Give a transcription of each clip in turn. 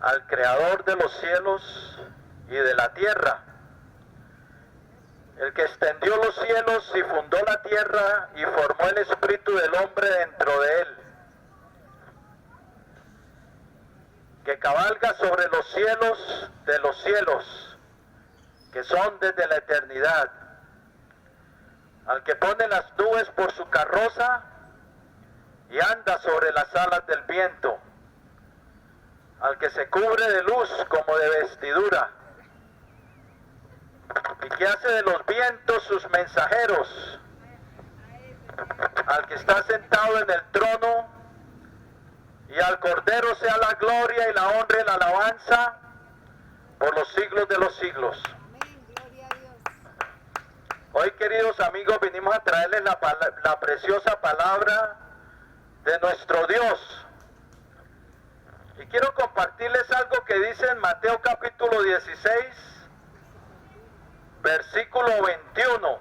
al Creador de los cielos y de la tierra, el que extendió los cielos y fundó la tierra y formó el espíritu del hombre dentro de él, que cabalga sobre los cielos de los cielos, que son desde la eternidad, al que pone las nubes por su carroza y anda sobre las alas del viento, al que se cubre de luz como de vestidura, y que hace de los vientos sus mensajeros, al que está sentado en el trono, y al Cordero sea la gloria y la honra y la alabanza por los siglos de los siglos. Hoy, queridos amigos, venimos a traerles la preciosa palabra de nuestro Dios. Y quiero compartirles algo que dice en Mateo capítulo 16, versículo 21.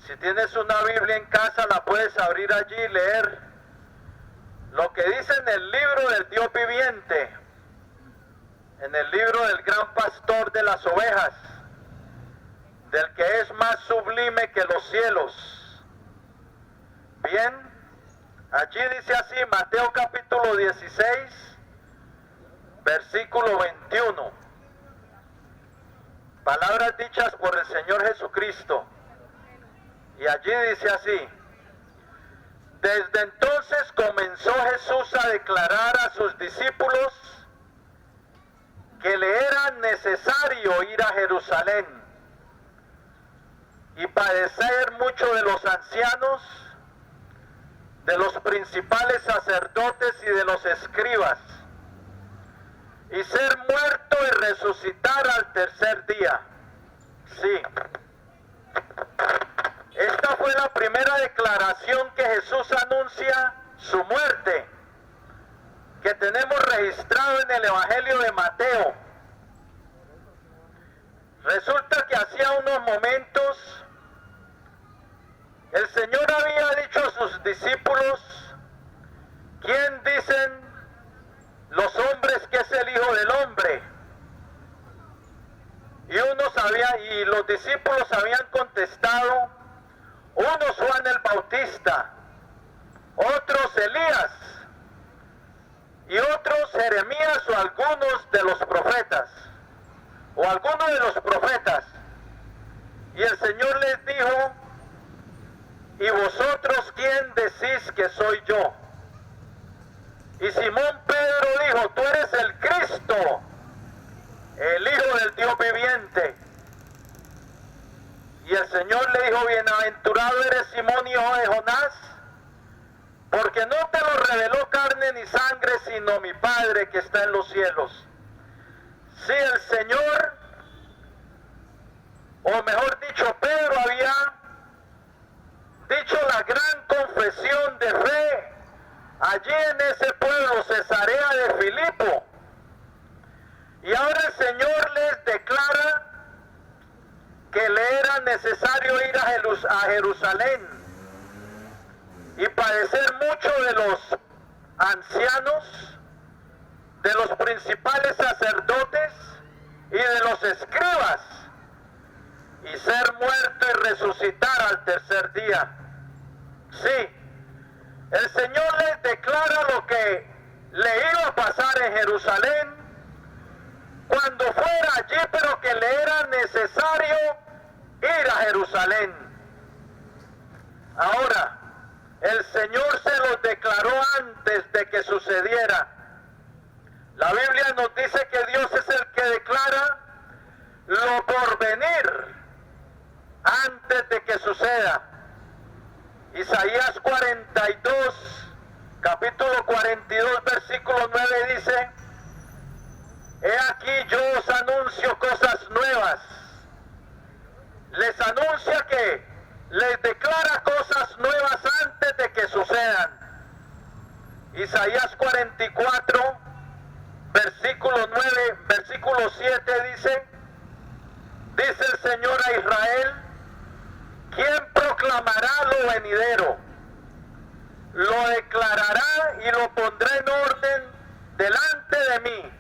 Si tienes una Biblia en casa, la puedes abrir allí y leer lo que dice en el libro del Dios viviente, en el libro del gran pastor de las ovejas, del que es más sublime que los cielos. Bien, allí dice así, Mateo capítulo 16, versículo 21. Palabras dichas por el Señor Jesucristo. Y allí dice así: desde entonces comenzó Jesús a declarar a sus discípulos que le era necesario ir a Jerusalén y padecer mucho de los ancianos, de los principales sacerdotes y de los escribas, y ser muerto y resucitar al tercer día. Sí. Esta fue la primera declaración que Jesús anuncia su muerte, que tenemos registrado en el Evangelio de Mateo. Resulta que hacía unos momentos el Señor había dicho a sus discípulos: ¿quién dicen los hombres que es el Hijo del Hombre? Y los discípulos habían contestado: unos Juan el Bautista, otros Elías, y otros Jeremías o algunos de los profetas, o algunos de los profetas. Y el Señor les dijo: ¿y vosotros quién decís que soy yo? Y Simón Pedro dijo: tú eres el Cristo, el Hijo del Dios viviente. Y el Señor le dijo: bienaventurado eres Simón, hijo de Jonás, porque no te lo reveló carne ni sangre, sino mi Padre que está en los cielos. Sí, el Señor, o mejor dicho, Pedro había dicho la gran confesión de fe allí en ese pueblo, Cesarea de Filipo. Y ahora el Señor les declara que le era necesario ir a Jerusalén y padecer mucho de los ancianos, de los principales sacerdotes y de los escribas, y ser muerto y resucitar al tercer día. Sí, el Señor les declara lo que le iba a pasar en Jerusalén cuando fuera allí, pero que le era necesario ir a Jerusalén. Ahora, el Señor se los declaró antes de que sucediera. La Biblia nos dice que Dios es el que declara lo por venir antes de que suceda. Isaías 42, capítulo 42, versículo 9 dice: he aquí yo os anuncio cosas nuevas. Les anuncia que les declara cosas nuevas antes de que sucedan. Isaías 44, versículo 9, versículo 7 dice: dice el Señor a Israel: ¿quién proclamará lo venidero? Lo declarará y lo pondrá en orden delante de mí,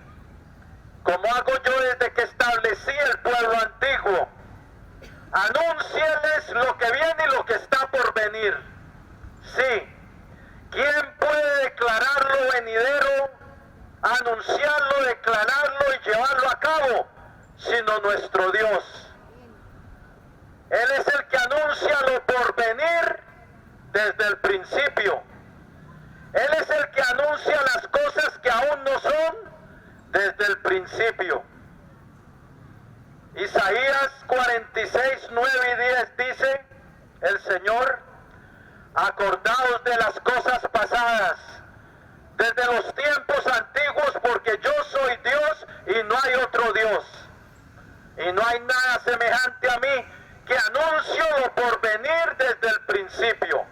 como hago yo desde que establecí el pueblo antiguo. Anúncieles lo que viene y lo que está por venir. Sí, ¿quién puede declarar lo venidero, anunciarlo, declararlo y llevarlo a cabo, sino nuestro Dios? Él es el que anuncia lo por venir desde el principio. Él es el que anuncia las cosas que aún no son desde el principio. Isaías 46, 9 y 10 dice el Señor: acordaos de las cosas pasadas, desde los tiempos antiguos, porque yo soy Dios y no hay otro Dios. Y no hay nada semejante a mí, que anuncio lo por venir desde el principio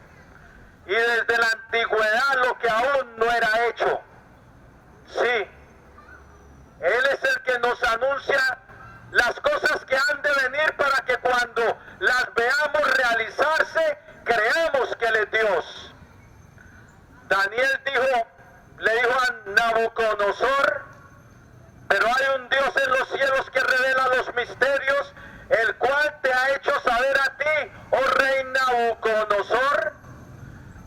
y desde la antigüedad lo que aún no era hecho. Sí, Él es el que nos anuncia las cosas que han de venir para que cuando las veamos realizarse, creamos que Él es Dios. Daniel le dijo a Nabucodonosor: pero hay un Dios en los cielos que revela los misterios, el cual te ha hecho saber a ti, oh rey Nabucodonosor,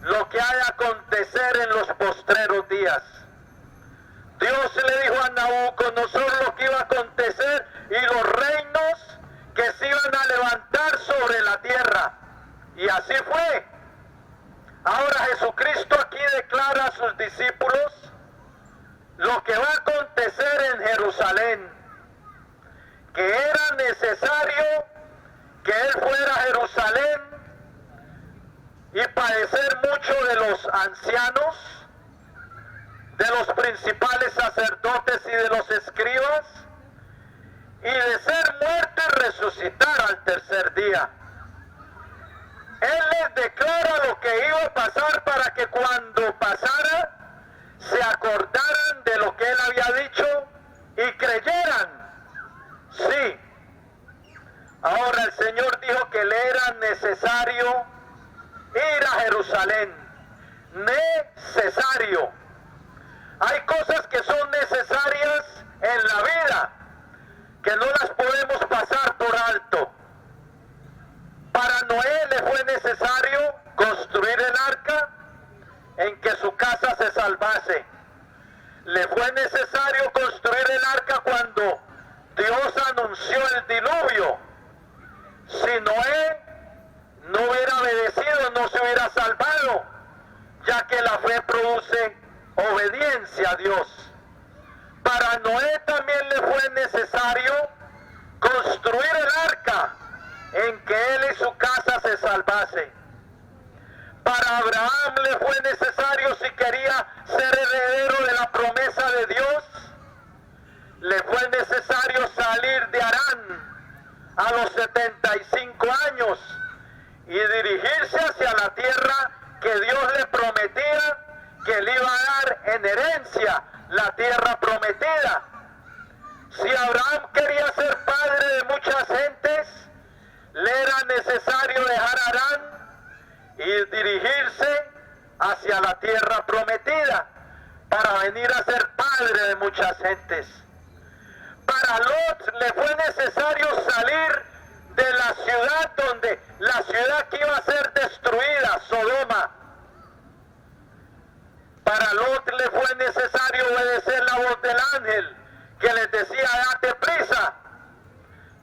lo que ha de acontecer en los postreros días. Dios le dijo a Nabucodonosor lo que iba a acontecer y los reinos que se iban a levantar sobre la tierra. Y así fue. Ahora Jesucristo aquí declara a sus discípulos lo que va a acontecer en Jerusalén, que era necesario que Él fuera a Jerusalén y padecer mucho de los ancianos, de los principales sacerdotes y de los escribas, y de ser muerto y resucitar al tercer día. Él les declara lo que iba a pasar para que cuando pasara se acordaran de lo que Él había dicho y creyeran. Sí. Ahora el Señor dijo que le era necesario ir a Jerusalén. Necesario. Hay cosas que son necesarias en la vida, que no las podemos pasar por alto. Para Noé le fue necesario construir el arca en que su casa se salvase. Le fue necesario construir el arca cuando Dios anunció el diluvio. Si Noé no hubiera obedecido, no se hubiera salvado, ya que la fe produce obediencia a Dios. Para Noé también le fue necesario construir el arca en que él y su casa se salvase. Para Abraham le fue necesario, si quería ser heredero de la promesa de Dios, le fue necesario salir de Harán a los 75 años y dirigirse hacia la tierra que Dios le prometía que le iba a dar en herencia, la tierra prometida. Si Abraham quería ser padre de muchas gentes, le era necesario dejar Harán y dirigirse hacia la tierra prometida para venir a ser padre de muchas gentes. Para Lot le fue necesario salir de la ciudad la ciudad que iba a ser destruida, Sodoma. Para Lot le fue necesario obedecer la voz del ángel que les decía: date prisa.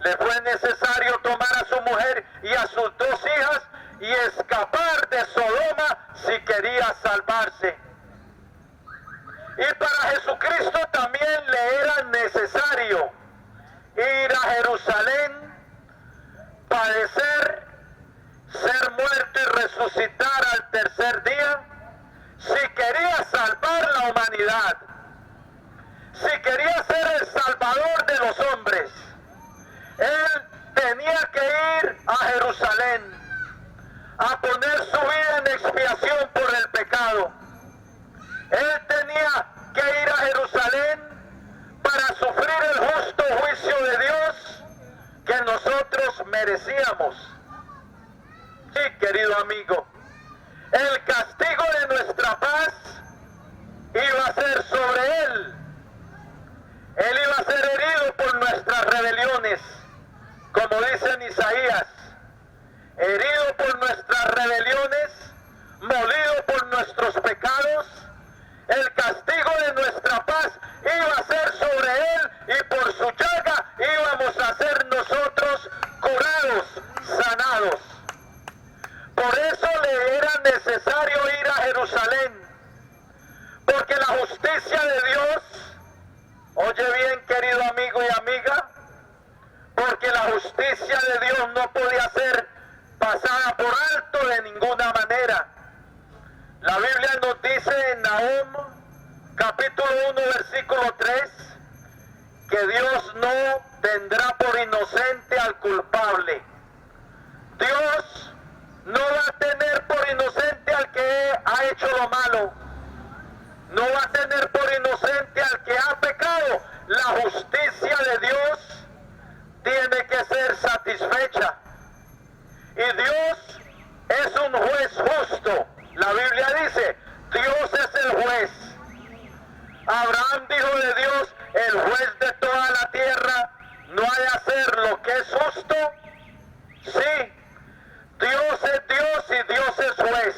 Le fue necesario tomar a su mujer y a sus 2 hijas y escapar de Sodoma si quería salvarse. Y para Jesucristo también le era necesario ir a Jerusalén, padecer, ser muerto y resucitar al tercer día, si quería salvar la humanidad, si quería ser el salvador de los hombres. Él tenía que ir a Jerusalén a poner su vida en expiación por el pecado. Él tenía que ir a Jerusalén para sufrir el justo juicio de Dios que nosotros merecíamos. Sí, querido amigo, el castigo de nuestra paz iba a ser sobre él. Él iba a ser herido por nuestras rebeliones, como dice en Isaías, herido por nuestras rebeliones, molido por nuestros pecados. El castigo de nuestra paz iba a ser sobre él y por su llaga íbamos a ser nosotros curados, sanados. Por eso le era necesario ir a Jerusalén, porque la justicia de Dios, oye bien querido amigo y amiga, porque la justicia de Dios no podía ser pasada por alto de ninguna manera. La Biblia nos dice en Nahum, capítulo 1, versículo 3, que Dios no tendrá por inocente al culpable. Dios no va a tener por inocente al que ha hecho lo malo. No va a tener por inocente al que ha pecado. La justicia de Dios tiene que ser satisfecha. Y Dios es un juez justo. La Biblia dice, Dios es el juez. Abraham dijo de Dios, el juez de toda la tierra, ¿no ha de hacer lo que es justo? Sí, Dios es Dios y Dios es juez.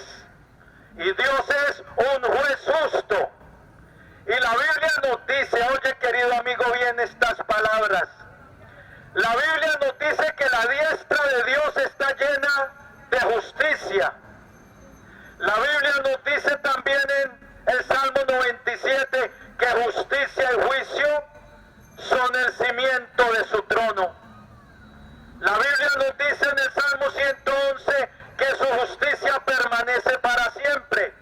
Y Dios es un juez justo. Y la Biblia nos dice, oye querido amigo, bien estas palabras. La Biblia nos dice que la diestra de Dios está llena de justicia. La Biblia nos dice también en el Salmo 97 que justicia y juicio son el cimiento de su trono. La Biblia nos dice en el Salmo 111 que su justicia permanece para siempre.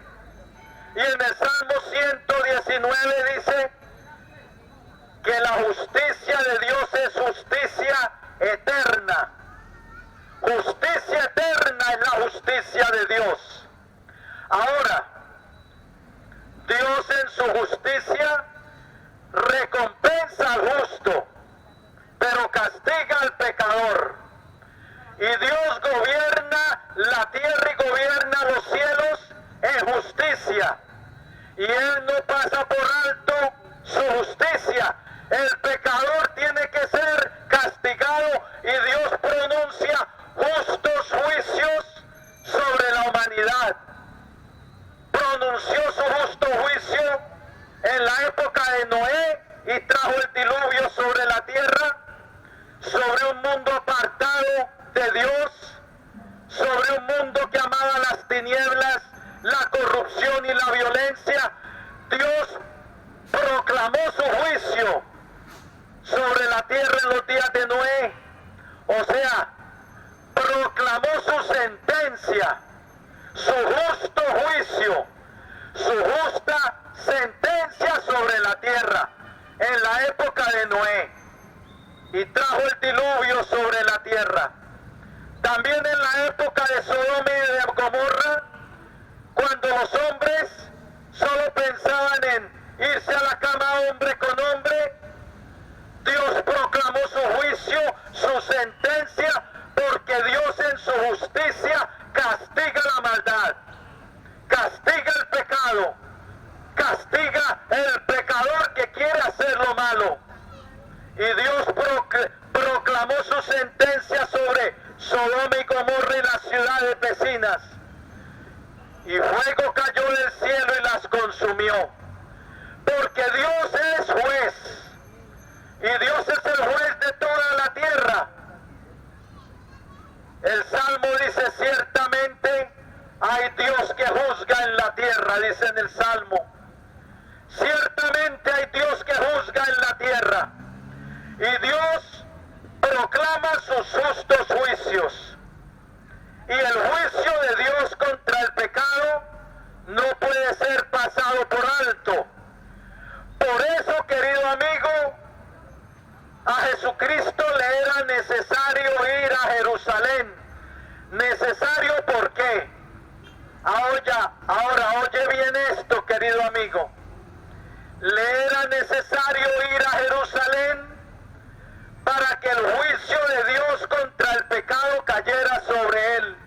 Y en el Salmo 119 dice que la justicia de Dios es justicia eterna. Justicia eterna es la justicia de Dios. Ahora, Dios en su justicia recompensa al justo, pero castiga al pecador. Y Dios gobierna la tierra y gobierna los cielos en justicia. Y Él no pasa por alto su justicia. El pecador tiene que ser castigado y Dios pronuncia justos juicios sobre la humanidad. Pronunció su justo juicio en la época de Noé y trajo el diluvio sobre la tierra, sobre un mundo apartado de Dios, sobre un mundo que amaba las tinieblas, la corrupción y la violencia. Dios proclamó su juicio sobre la tierra en los días de Noé, o sea, proclamó su sentencia, su justo juicio, su justa sentencia sobre la tierra en la época de Noé, y trajo el diluvio sobre la tierra. También en la época de Sodoma y de Gomorra, cuando los hombres solo pensaban en irse a la cama hombre con hombre, Dios proclamó su juicio, su sentencia, porque Dios en su justicia castiga la maldad, castiga el pecado, castiga el pecador que quiere hacer lo malo. Y Dios proclamó su sentencia sobre Sodoma y Gomorra y las ciudades vecinas. Y fuego cayó del cielo y las consumió. Porque Dios es juez. Y Dios es el juez de toda la tierra. El Salmo dice, ciertamente hay Dios que juzga en la tierra, dice en el Salmo. Ciertamente hay Dios que juzga en la tierra. Y Dios proclama sus justos juicios. Y el juicio de Dios contra el pecado no puede ser pasado por alto. Por eso, querido amigo, a Jesucristo le era necesario ir a Jerusalén. Necesario, ¿por qué? Ahora oye bien esto, querido amigo. Le era necesario ir a Jerusalén para que el juicio de Dios contra el pecado cayera sobre él.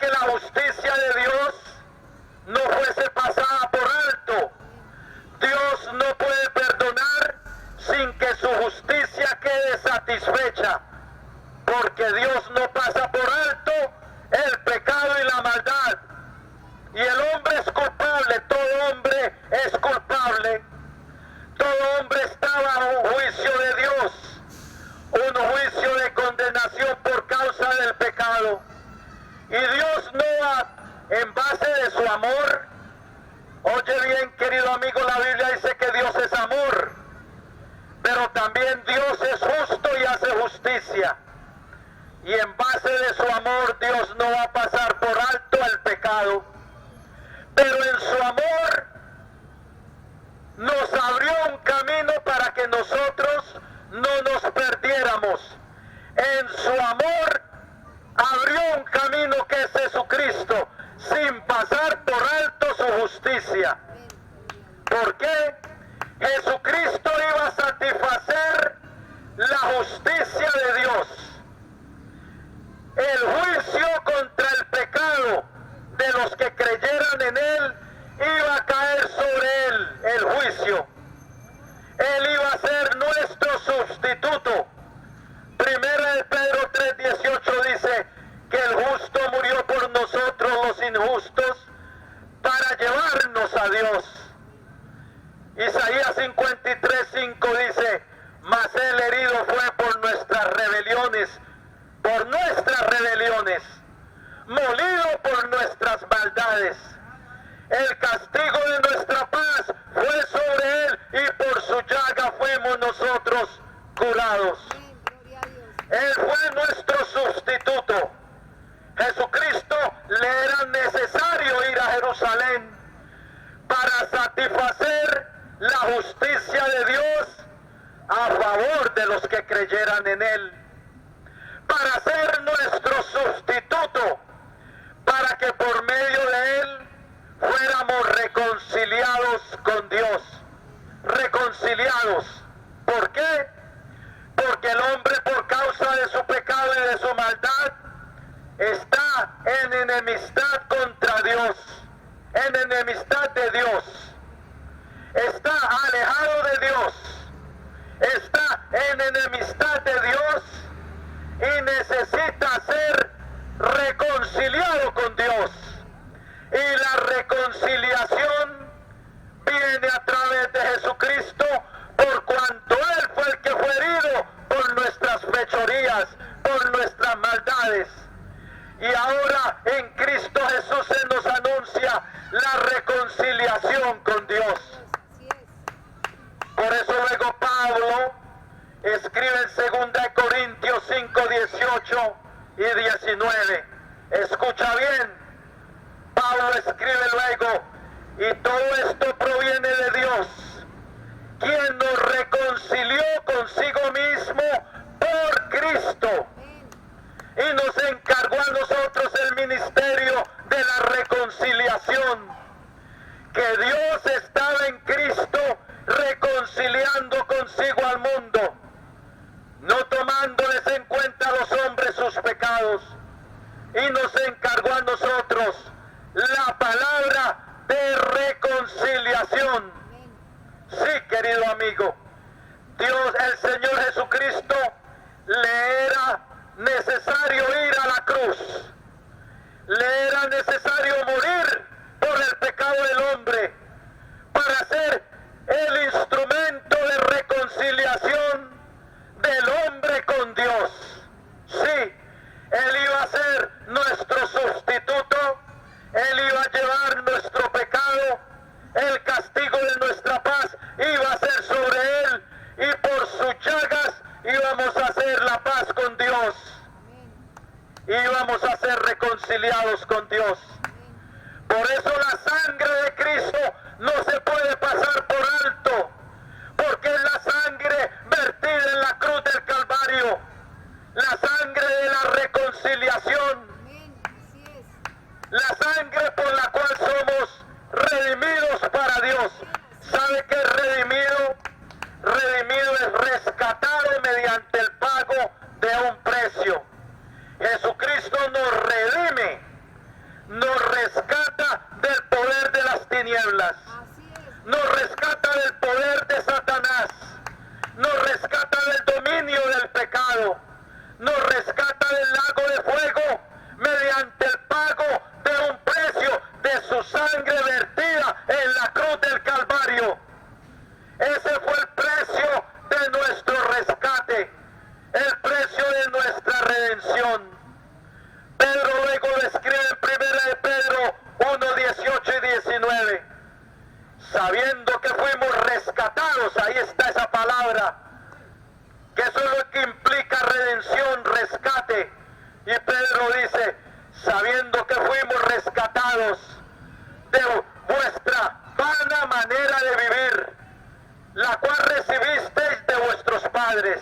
que la justicia de Dios no fuese pasada por alto. Dios no puede perdonar sin que su justicia quede satisfecha, porque Dios no pasa por alto el pecado y la maldad. Y el hombre es culpable, todo hombre es culpable. Todo hombre está bajo un juicio de Dios, un juicio de condenación por causa del pecado. Y Dios no, en base de su amor, oye bien, querido amigo, la Biblia dice que Dios es amor, pero también Dios es justo y hace justicia. Y en base de su amor, Dios no va a pasar por alto el pecado, pero en su amor nos abrió un camino para que nosotros no nos perdiéramos. En su amor abrió un camino que es Jesucristo, sin pasar por alto su justicia. ¿Por qué? Jesucristo iba a satisfacer la justicia de Dios. El juicio contra el pecado de los que creyeran en Él iba a caer sobre Él, el juicio. Él iba a ser nuestro sustituto. Primera de Pedro 3:18 dice que el justo murió por nosotros los injustos para llevarnos a Dios. Isaías 53:5 dice, mas el herido fue por nuestras rebeliones, molido por nuestras maldades. El castigo de nuestra paz fue sobre él y por su llaga fuimos nosotros curados. Él fue nuestro sustituto. Jesucristo le era necesario ir a Jerusalén para satisfacer la justicia de Dios a favor de los que creyeran en Él, para ser nuestro sustituto, para que por medio de Él fuéramos reconciliados con Dios. Reconciliados. ¿Por qué? Porque el hombre, por causa de su pecado y de su maldad, está en enemistad contra Dios, en enemistad de Dios. Está alejado de Dios, está en enemistad de Dios y necesita ser reconciliado con Dios. Y la reconciliación viene a través de Jesucristo, por cuanto Él fue el que fue herido por nuestras fechorías, por nuestras maldades. Y ahora en Cristo Jesús se nos anuncia la reconciliación con Dios. Por eso luego Pablo escribe en 2 Corintios 5:18 y 19. Escucha bien, Pablo escribe luego, y todo esto proviene de Dios, quien nos reconcilió consigo mismo por Cristo y nos encargó a nosotros el ministerio de la reconciliación, que Dios estaba en Cristo reconciliando consigo al mundo, no tomándoles en cuenta a los hombres sus pecados, y nos encargó a nosotros la palabra de reconciliación. Sí, querido amigo, Dios, el Señor Jesucristo, le era necesario ir a la cruz, le era necesario morir por el pecado del hombre, para ser el instrumento de reconciliación del hombre con Dios. Sí, Él iba a ser nuestro sustituto, Él iba a llevar nuestro pecado, el castigo de nuestra paz iba a ser sobre Él, y por sus llagas íbamos a hacer la paz con Dios, íbamos a ser reconciliados con Dios. Por eso la sangre de Cristo no se puede pasar por alto, porque es la sangre vertida en la cruz del Calvario, la sangre de la reconciliación, la sangre por la cual somos redimidos para Dios. ¿Sabe qué es redimido? Redimido es rescatado mediante el pago de un precio. Jesucristo nos redime tinieblas, nos rescata del poder de Satanás, nos rescata del dominio del pecado, nos rescata del lago de fuego mediante el pago de un precio de su sangre vertida en la cruz del Calvario. Ese fue el precio de nuestro rescate, el precio de nuestra redención. Pedro luego lo escribe en 1 de Pedro 1, 18 y 19. Sabiendo que fuimos rescatados, ahí está esa palabra, que eso es lo que implica redención, rescate. Y Pedro dice, sabiendo que fuimos rescatados de vuestra vana manera de vivir, la cual recibisteis de vuestros padres,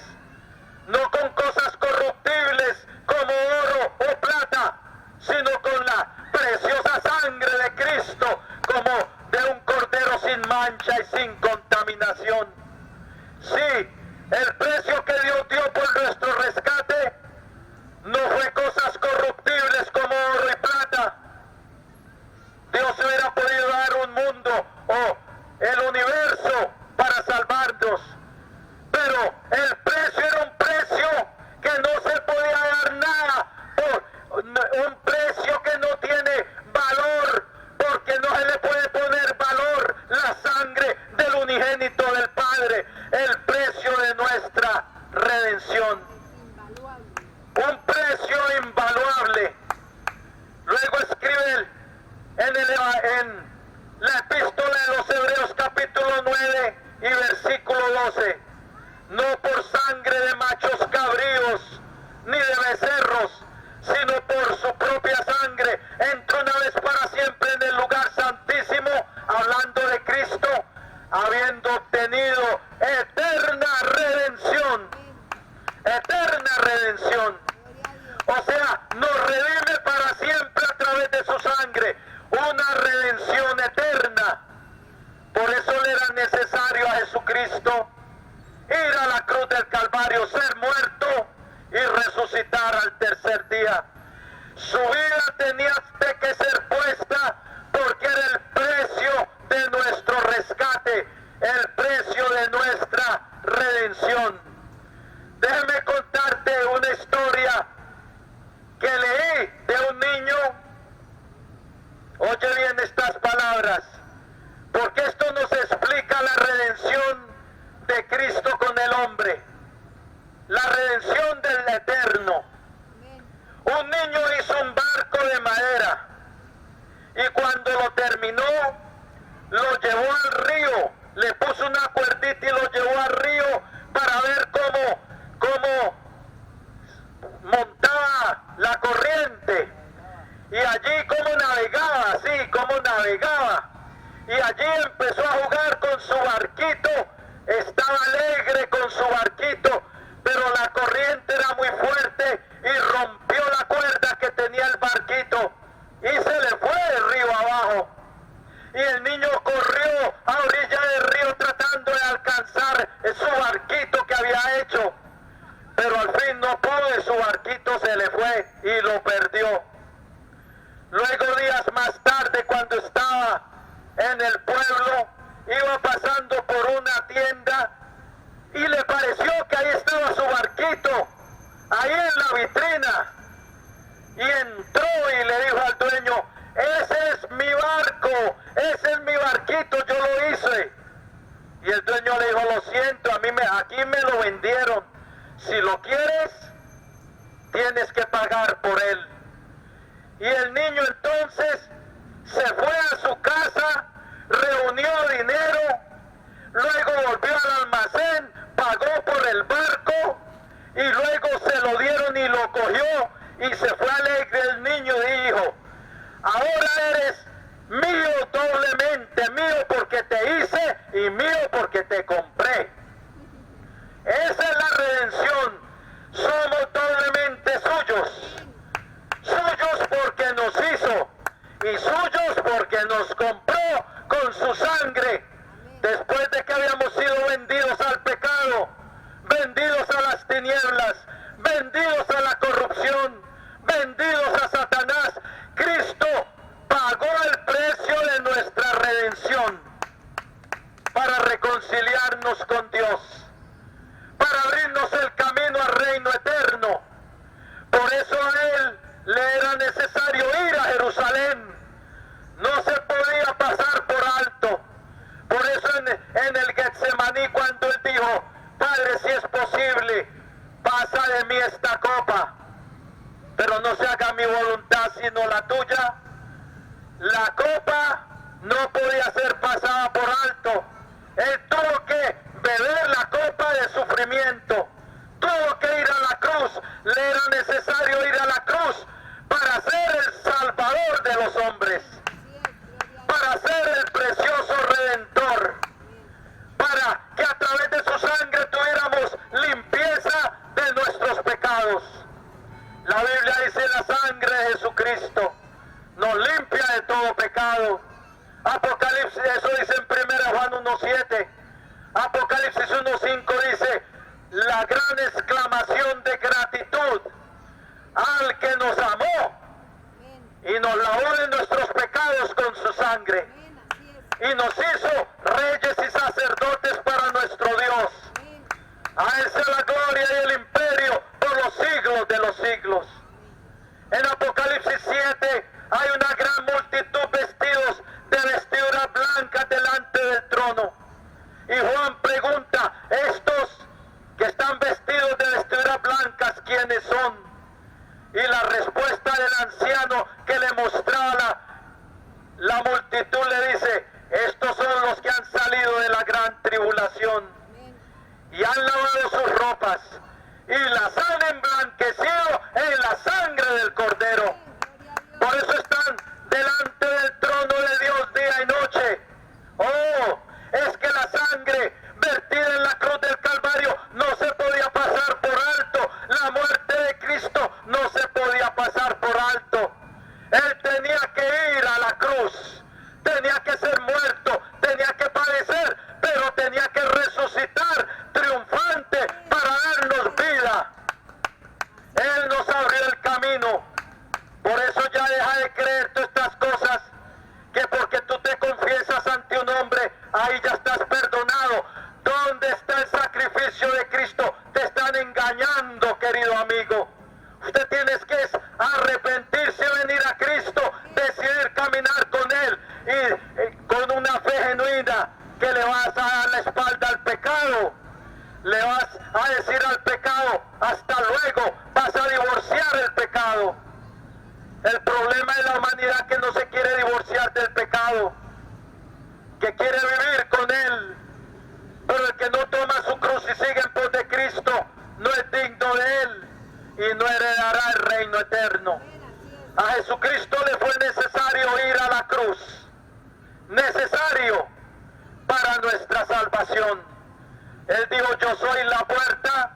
no con cosas corruptibles como oro o plata, sino con la preciosa sangre de Cristo, como de un cordero sin mancha y sin contaminación. Sí, el precio que Dios dio por nuestro rescate no fue cosas corruptibles como oro y plata. Dios hubiera podido dar un mundo o el universo para salvarnos, pero el precio era un precio que no se podía dar nada, por un precio que no tiene valor, porque no se le puede poner valor la sangre del unigénito del Padre, el precio de nuestra redención, un precio invaluable. Luego escribe en la epístola de los Hebreos capítulo 9 y versículo 12, no por sangre de machos cabríos ni de becerros, sino por su propia sangre, entró una vez para siempre en el lugar santísimo, hablando de Cristo, habiendo obtenido eterna redención. Eterna redención. O sea, nos redime para siempre a través de su sangre, una redención eterna. Por eso le era necesario a Jesucristo ir a la cruz del Calvario, ser muerto y resucitar al tercer día. Su vida tenía que ser puesta porque era el precio de nuestro rescate, el precio de nuestra redención. Déjame contarte una historia que leí de un niño. Oye bien estas palabras, porque esto nos explica la redención de Cristo con el hombre, la redención del eterno. Un niño hizo un barco de madera y cuando lo terminó, lo llevó al río, le puso una cuerdita y lo llevó al río para ver cómo montaba la corriente y allí cómo navegaba, así como navegaba, y allí empezó a jugar con su barquito, estaba alegre con su barquito, pero la corriente era muy fuerte y rompió la cuerda que tenía el barquito y se le fue el río abajo. Y el niño corrió a orilla del río tratando de alcanzar su barquito que había hecho, pero al fin no pudo y su barquito se le fue y lo perdió. Luego, días más tarde, cuando estaba en el pueblo, iba pasando por una tienda y le pareció que ahí estaba su barquito, ahí en la vitrina, y entró y le dijo al dueño, ese es mi barco, ese es mi barquito, yo lo hice. Y el dueño le dijo, lo siento, aquí me lo vendieron, si lo quieres, tienes que pagar por él. Y el niño entonces se fue a su casa, reunió dinero, luego volvió al almacén, pagó por el barco y luego se lo dieron y lo cogió y se fue alegre el niño y dijo, ahora eres mío doblemente, mío porque te hice y mío porque te compré. Esa es la redención, somos doblemente suyos, suyos porque nos hizo y suyos porque nos compró con su sangre, después de que habíamos sido vendidos al pecado, vendidos a las tinieblas, vendidos a la corrupción, vendidos a Satanás. Cristo pagó el precio de nuestra redención. también no se podía pasar por alto. Por eso en el Getsemaní, cuando él dijo: Padre, si es posible, pasa de mí esta copa, pero no se haga mi voluntad sino la tuya. La copa no podía ser pasada por alto. Él tuvo que beber la copa de sufrimiento. Tuvo que ir a la cruz. Le era necesario ir a la cruz para ser el Salvador de los hombres, para ser el precioso Redentor, para que a través de su sangre tuviéramos limpieza de nuestros pecados. La Biblia dice: la sangre de Jesucristo nos limpia de todo pecado. Apocalipsis, eso dice en 1 Juan 1:7. Apocalipsis 1:5 dice: la gran exclamación de gratitud al que nos amó y nos lavó de nuestros pecados con su sangre y nos hizo reyes y sacerdotes para nuestro Dios. A él sea la gloria y el imperio por los siglos de los siglos. En Apocalipsis 7 hay una gran multitud vestidos de vestiduras blancas delante del trono. Y Juan pregunta: estos que están vestidos de vestiduras blancas, ¿quiénes son? Y la respuesta del anciano que le mostraba la multitud le dice: estos son los que han salido de la gran tribulación y han lavado sus ropas y las han emblanquecido en la sangre del Cordero. Por eso están delante del trono de Dios día y noche. Oh, es que la sangre vertida en la cruz del Calvario no se podía pasar por alto. La muerte de Cristo no se podía pasar por alto. Él tenía que ir a la cruz, tenía que ser muerto, tenía que padecer, pero tenía que resucitar triunfante para darnos vida. Él nos abrió el camino. Por eso ya deja de creer todas estas cosas, que porque tú te confiesas ante un hombre, ahí ya estás perdonado. ¿Dónde está el sacrificio de Cristo? Te están engañando, querido amigo. Usted tiene que arrepentirse, venir a Cristo, decidir caminar con Él y con una fe genuina, que le vas a dar la espalda al pecado. Le vas a decir al pecado: hasta luego. Vas a divorciar el pecado. El problema de la humanidad es que no se quiere divorciar del pecado, que quiere vivir con él. Pero el que no toma su cruz y sigue en pos de Cristo no es digno de él y no heredará el reino eterno. A Jesucristo le fue necesario ir a la cruz, necesario para nuestra salvación. Él dijo: yo soy la puerta,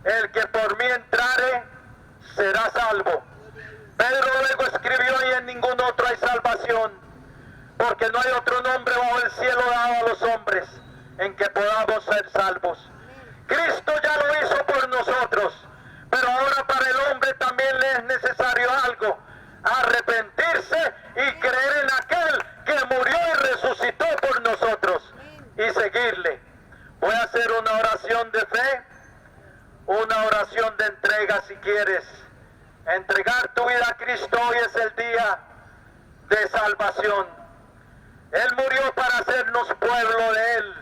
el que por mí entrare será salvo. Pedro luego escribió: y en ningún otro hay salvación, porque no hay otro nombre bajo el cielo dado a los hombres en que podamos ser salvos. Cristo ya lo hizo por nosotros, pero ahora para el hombre también le es necesario algo: arrepentirse y creer en aquel que murió y resucitó por nosotros y seguirle. Voy a hacer una oración de fe, una oración de entrega. Si quieres entregar tu vida a Cristo, hoy es el día de salvación. Él murió para hacernos pueblo de Él,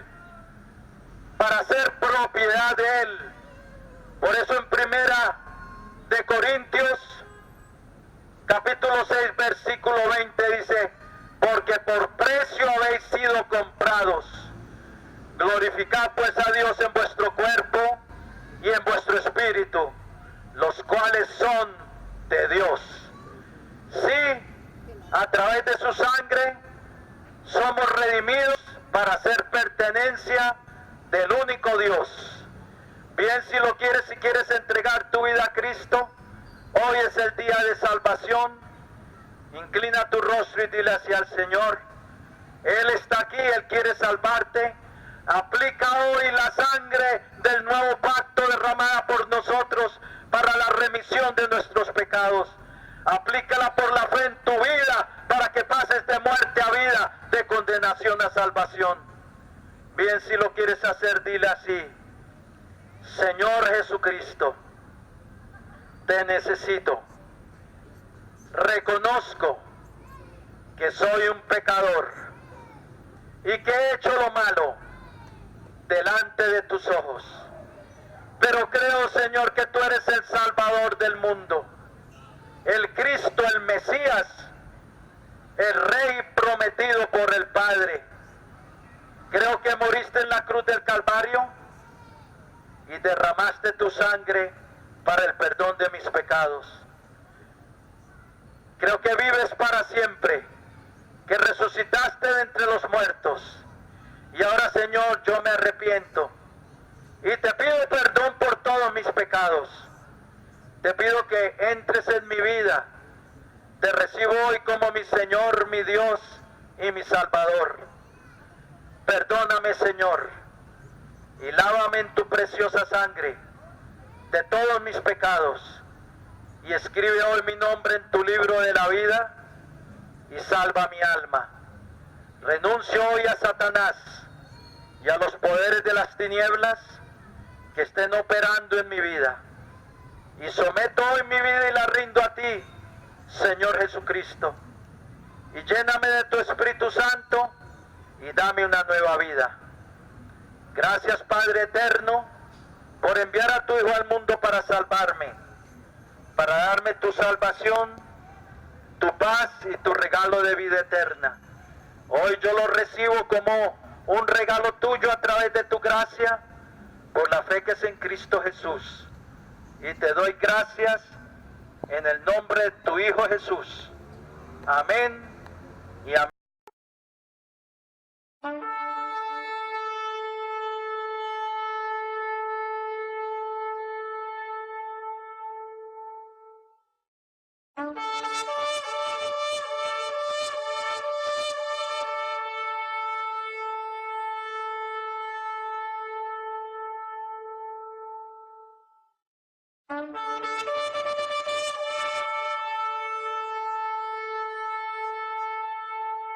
para ser propiedad de Él. Por eso en 1 Corintios capítulo 6 versículo 20 dice: porque por precio habéis sido comprados. Glorificad pues a Dios en vuestro cuerpo y en vuestro espíritu, los cuales son de Dios. Sí, a través de su sangre somos redimidos para ser pertenencia del único Dios. Bien, si lo quieres, si quieres entregar tu vida a Cristo, hoy es el día de salvación. Inclina tu rostro y dile hacia el Señor: Él está aquí, Él quiere salvarte. Aplica hoy la sangre del nuevo pacto derramada por nosotros para la remisión de nuestros pecados. Aplícala por la fe en tu vida para que pases de muerte a vida, de condenación a salvación. Bien, si lo quieres hacer, dile así: Señor Jesucristo, te necesito. Reconozco que soy un pecador y que he hecho lo malo delante de tus ojos. Pero creo, Señor, que tú eres el Salvador del mundo, el Cristo, el Mesías, el Rey prometido por el Padre. Creo que moriste en la cruz del Calvario y derramaste tu sangre para el perdón de mis pecados. Creo que vives para siempre, que resucitaste de entre los muertos. Y ahora, Señor, yo me arrepiento y te pido perdón por todos mis pecados. Te pido que entres en mi vida. Te recibo hoy como mi Señor, mi Dios y mi Salvador. Perdóname, Señor, y lávame en tu preciosa sangre de todos mis pecados. Y escribe hoy mi nombre en tu libro de la vida y salva mi alma. Renuncio hoy a Satanás y a los poderes de las tinieblas que estén operando en mi vida. Y someto hoy mi vida y la rindo a ti, Señor Jesucristo. Y lléname de tu Espíritu Santo y dame una nueva vida. Gracias, Padre eterno, por enviar a tu Hijo al mundo para salvarme, para darme tu salvación, tu paz y tu regalo de vida eterna. Hoy yo lo recibo como un regalo tuyo a través de tu gracia, por la fe que es en Cristo Jesús. Y te doy gracias en el nombre de tu Hijo Jesús. Amén y amén.